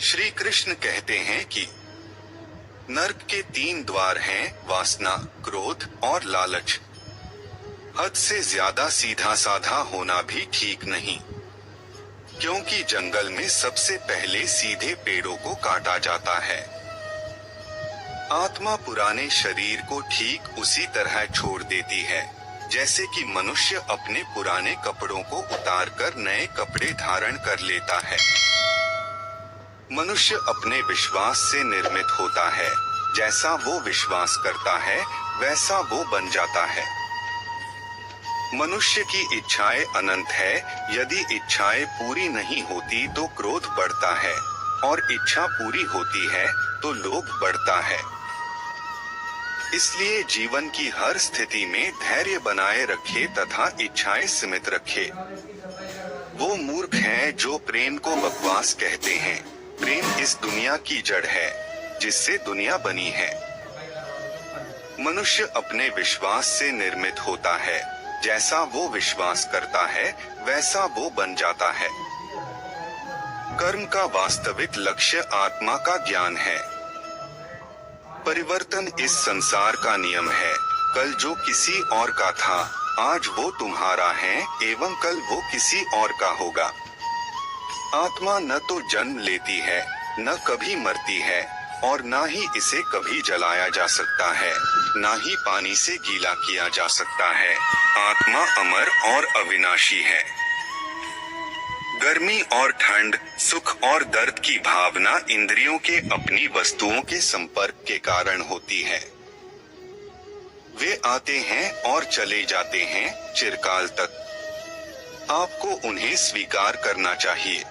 श्री कृष्ण कहते हैं कि नर्क के 3 द्वार हैं, वासना, क्रोध और लालच। हद से ज्यादा सीधा साधा होना भी ठीक नहीं, क्योंकि जंगल में सबसे पहले सीधे पेड़ों को काटा जाता है। आत्मा पुराने शरीर को ठीक उसी तरह छोड़ देती है जैसे कि मनुष्य अपने पुराने कपड़ों को उतारकर नए कपड़े धारण कर लेता है। मनुष्य अपने विश्वास से निर्मित होता है, जैसा वो विश्वास करता है वैसा वो बन जाता है। मनुष्य की इच्छाएं अनंत है, यदि इच्छाएं पूरी नहीं होती तो क्रोध बढ़ता है, और इच्छा पूरी होती है तो लोभ बढ़ता है। इसलिए जीवन की हर स्थिति में धैर्य बनाए रखे तथा इच्छाएं सीमित रखे। वो मूर्ख हैं जो प्रेम को बकवास कहते हैं। प्रेम इस दुनिया की जड़ है जिससे दुनिया बनी है। मनुष्य अपने विश्वास से निर्मित होता है, जैसा वो विश्वास करता है वैसा वो बन जाता है। कर्म का वास्तविक लक्ष्य आत्मा का ज्ञान है। परिवर्तन इस संसार का नियम है। कल जो किसी और का था, आज वो तुम्हारा है एवं कल वो किसी और का होगा। आत्मा न तो जन्म लेती है, न कभी मरती है, और न ही इसे कभी जलाया जा सकता है, न ही पानी से गीला किया जा सकता है। आत्मा अमर और अविनाशी है। गर्मी और ठंड, सुख और दर्द की भावना इंद्रियों के अपनी वस्तुओं के संपर्क के कारण होती है। वे आते हैं और चले जाते हैं चिरकाल तक। आपको उन्हें स्वीकार करना चाहिए।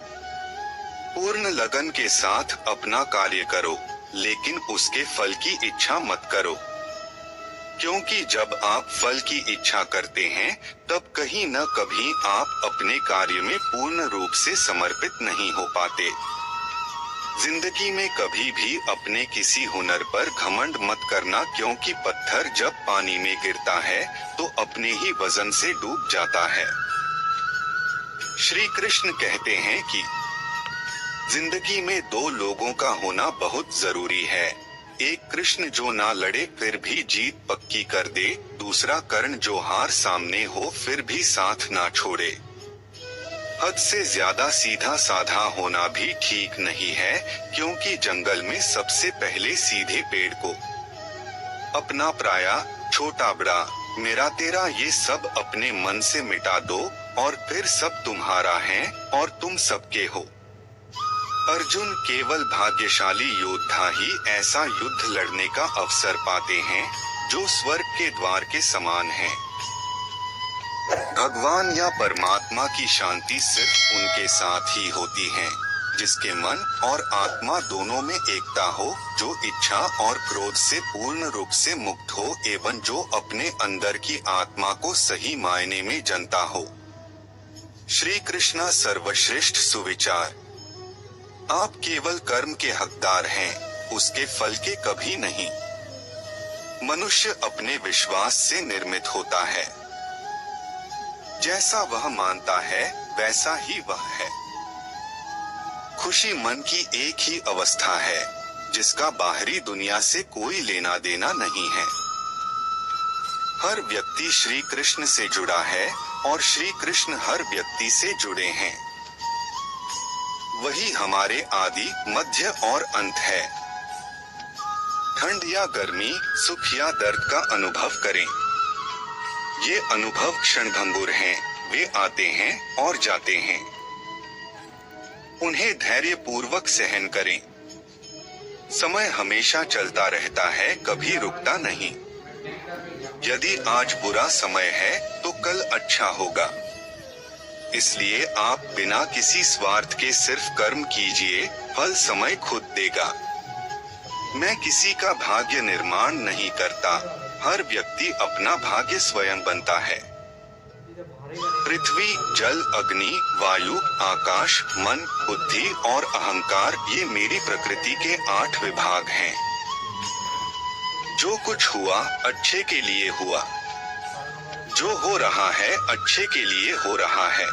पूर्ण लगन के साथ अपना कार्य करो, लेकिन उसके फल की इच्छा मत करो, क्योंकि जब आप फल की इच्छा करते हैं तब कहीं न कभी आप अपने कार्य में पूर्ण रूप से समर्पित नहीं हो पाते। जिंदगी में कभी भी अपने किसी हुनर पर घमंड मत करना, क्योंकि पत्थर जब पानी में गिरता है तो अपने ही वजन से डूब जाता है। श्री कृष्ण कहते हैं कि जिंदगी में 2 लोगों का होना बहुत जरूरी है। एक कृष्ण जो ना लड़े फिर भी जीत पक्की कर दे, दूसरा कर्ण जो हार सामने हो फिर भी साथ ना छोड़े। हद से ज्यादा सीधा साधा होना भी ठीक नहीं है, क्योंकि जंगल में सबसे पहले सीधे पेड़ को अपना पराया, छोटा बड़ा, मेरा तेरा ये सब अपने मन से मिटा दो, और फिर सब तुम्हारा है और तुम सबके हो। अर्जुन केवल भाग्यशाली योद्धा ही ऐसा युद्ध लड़ने का अवसर पाते हैं जो स्वर्ग के द्वार के समान है। भगवान या परमात्मा की शांति सिर्फ उनके साथ ही होती है जिसके मन और आत्मा दोनों में एकता हो, जो इच्छा और क्रोध से पूर्ण रूप से मुक्त हो एवं जो अपने अंदर की आत्मा को सही मायने में जानता हो। श्री कृष्ण सर्वश्रेष्ठ सुविचार। आप केवल कर्म के हकदार हैं, उसके फल के कभी नहीं। मनुष्य अपने विश्वास से निर्मित होता है। जैसा वह मानता है वैसा ही वह है। खुशी मन की एक ही अवस्था है जिसका बाहरी दुनिया से कोई लेना देना नहीं है। हर व्यक्ति श्री कृष्ण से जुड़ा है और श्री कृष्ण हर व्यक्ति से जुड़े हैं। वही हमारे आदि, मध्य और अंत है। ठंड या गर्मी, सुख या दर्द का अनुभव करें। ये अनुभव क्षणभंगुर हैं, वे आते हैं और जाते हैं। उन्हें धैर्य पूर्वक सहन करें। समय हमेशा चलता रहता है, कभी रुकता नहीं। यदि आज बुरा समय है तो कल अच्छा होगा। इसलिए आप बिना किसी स्वार्थ के सिर्फ कर्म कीजिए, फल समय खुद देगा। मैं किसी का भाग्य निर्माण नहीं करता, हर व्यक्ति अपना भाग्य स्वयं बनता है। पृथ्वी, जल, अग्नि, वायु, आकाश, मन, बुद्धि और अहंकार, ये मेरी प्रकृति के 8 विभाग हैं। जो कुछ हुआ अच्छे के लिए हुआ, जो हो रहा है अच्छे के लिए हो रहा है।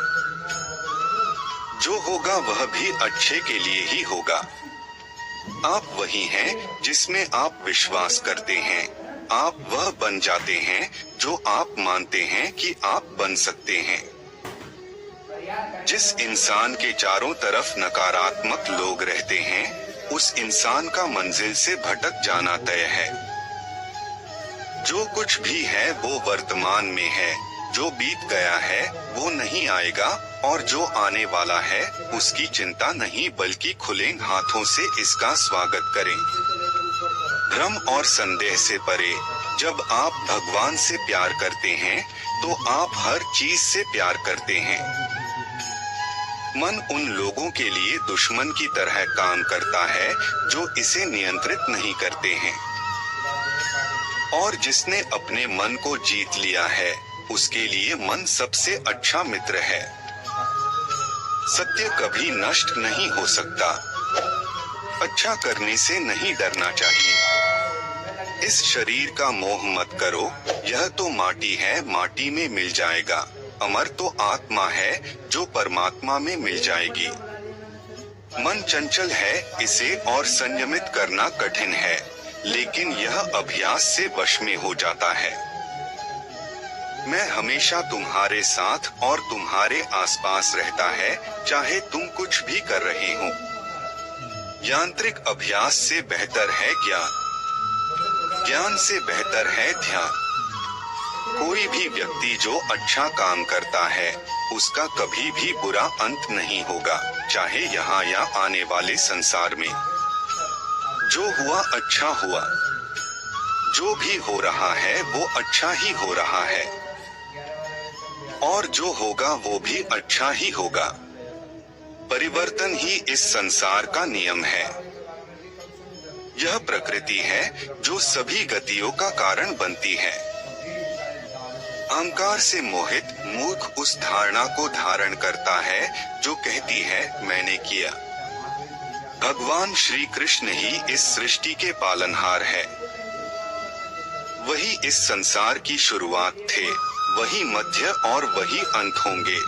जो होगा वह भी अच्छे के लिए ही होगा। आप वही हैं जिसमें आप विश्वास करते हैं। आप वह बन जाते हैं जो आप मानते हैं कि आप बन सकते हैं। जिस इंसान के चारों तरफ नकारात्मक लोग रहते हैं, उस इंसान का मंजिल से भटक जाना तय है। जो कुछ भी है वो वर्तमान में है, जो बीत गया है वो नहीं आएगा, और जो आने वाला है उसकी चिंता नहीं बल्कि खुले हाथों से इसका स्वागत करें। भ्रम और संदेह से परे, जब आप भगवान से प्यार करते हैं तो आप हर चीज से प्यार करते हैं। मन उन लोगों के लिए दुश्मन की तरह काम करता है जो इसे नियंत्रित नहीं करते हैं, और जिसने अपने मन को जीत लिया है उसके लिए मन सबसे अच्छा मित्र है। सत्य कभी नष्ट नहीं हो सकता। अच्छा करने से नहीं डरना चाहिए। इस शरीर का मोह मत करो, यह तो माटी है, माटी में मिल जाएगा। अमर तो आत्मा है जो परमात्मा में मिल जाएगी। मन चंचल है, इसे और संयमित करना कठिन है, लेकिन यह अभ्यास से वश में हो जाता है। मैं हमेशा तुम्हारे साथ और तुम्हारे आसपास रहता है, चाहे तुम कुछ भी कर रहे हो। यांत्रिक अभ्यास से बेहतर है ज्ञान, ज्ञान से बेहतर है ध्यान। कोई भी व्यक्ति जो अच्छा काम करता है उसका कभी भी बुरा अंत नहीं होगा, चाहे यहाँ या आने वाले संसार में। जो हुआ अच्छा हुआ, जो भी हो रहा है वो अच्छा ही हो रहा है, और जो होगा वो भी अच्छा ही होगा। परिवर्तन ही इस संसार का नियम है। यह प्रकृति है जो सभी गतियों का कारण बनती है। अहंकार से मोहित मूर्ख उस धारणा को धारण करता है जो कहती है मैंने किया। भगवान श्री कृष्ण ही इस सृष्टि के पालनहार है। वही इस संसार की शुरुआत थे, वही मध्य और वही अंत होंगे।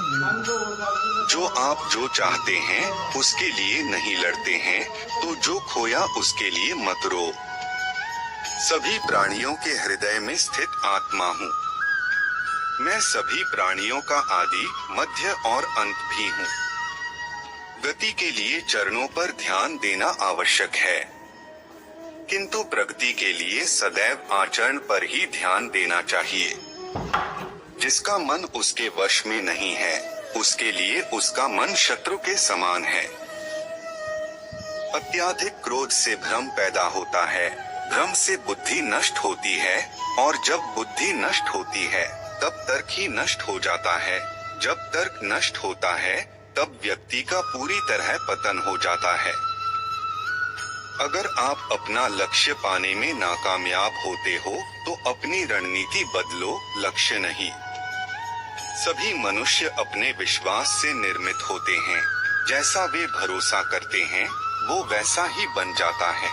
जो आप जो चाहते हैं उसके लिए नहीं लड़ते हैं, तो जो खोया उसके लिए मत रो। सभी प्राणियों के हृदय में स्थित आत्मा हूँ। मैं सभी प्राणियों का आदि, मध्य और अंत भी हूँ। गति के लिए चरणों पर ध्यान देना आवश्यक है, किंतु प्रगति के लिए सदैव आचरण पर ही ध्यान देना चाहिए। जिसका मन उसके वश में नहीं है, उसके लिए उसका मन शत्रु के समान है। अत्याधिक क्रोध से भ्रम पैदा होता है, भ्रम से बुद्धि नष्ट होती है, और जब बुद्धि नष्ट होती है तब तर्क ही नष्ट हो जाता है। जब तर्क नष्ट होता है तब व्यक्ति का पूरी तरह पतन हो जाता है। अगर आप अपना लक्ष्य पाने में नाकामयाब होते हो तो अपनी रणनीति बदलो, लक्ष्य नहीं। सभी मनुष्य अपने विश्वास से निर्मित होते हैं। जैसा वे भरोसा करते हैं वो वैसा ही बन जाता है।